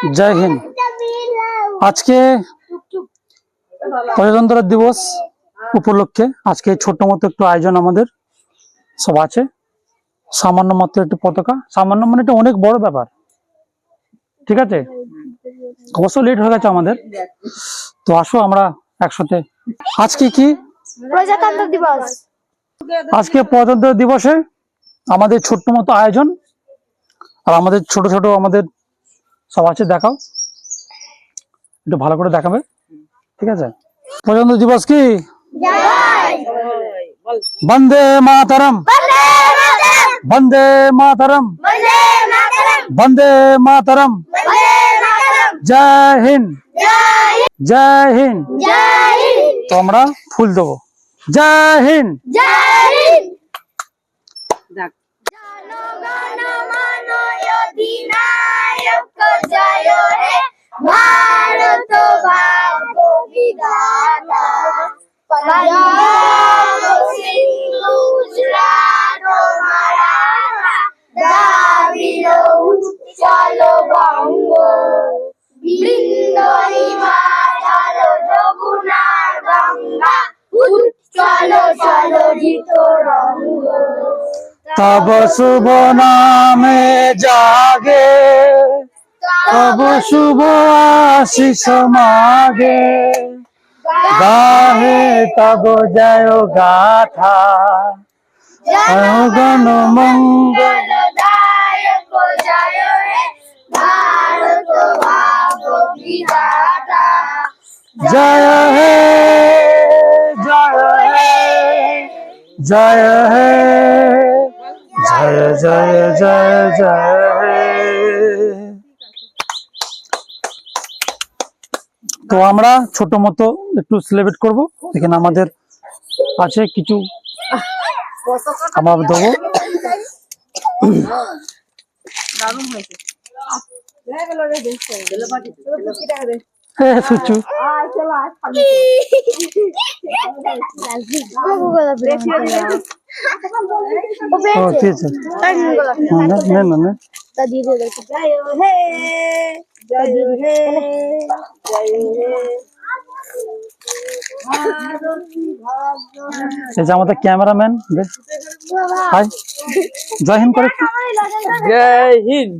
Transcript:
जय हिंद। आज के প্রজাতন্ত্র দিবস উপলক্ষে আজকে ছোট মতো একটু আয়োজন আমাদের সব আছে। সামান্য মাত্র একটু পতাকা, সামান্য মানে এটা অনেক বড় ব্যাপার, ঠিক আছে। অবশ্য লেট হয়ে গেছে আমাদের, তো আসো আমরা একসাথে। আজকে কি প্রজাতন্ত্র দিবস? আজকে প্রজাতন্ত্র দিবসে আমাদের ছোট্ট মতো আয়োজন, আর আমাদের ছোট ছোট আমাদের সব আছে, দেখাও একটু ভালো করে দেখাবে, ঠিক আছে। প্রজাতন্ত্র দিবস কি? বন্দে মাতরম, বন্দে মাতরম, বন্দে মাতরম, জয় হিন্দ, জয় হিন্দ। তো আমরা ফুল দেবো, জয় হিন্দ। ভারত ভাগ্য বিধাতা, সিন্ধু গুজরাট মারাঠা, দ্রাবিড় উচ্চল বঙ্গ, বৃন্দ হিমাচল যমুনার গঙ্গা, উচ্চল চলজিত রঙ্গ। तब शुभ नामे जागे, तब शुभ आशीष मागे, गाहे तब जय गाथा, जय गण मंगल दायक जय हे भारत भाग्य विधाता, जय हे, जय हे, जय हे, जय जय जय जय हे। তো আমরা ছোট মতো একটু সেলিব্রেট করব। এখানে আমাদের আছে কিছু আমরা দেবো। সুচু ঠিক আছে, না না না এই যে আমাদের ক্যামেরাম্যান, হাই, জয় হিন্দ করে। जय हिंद।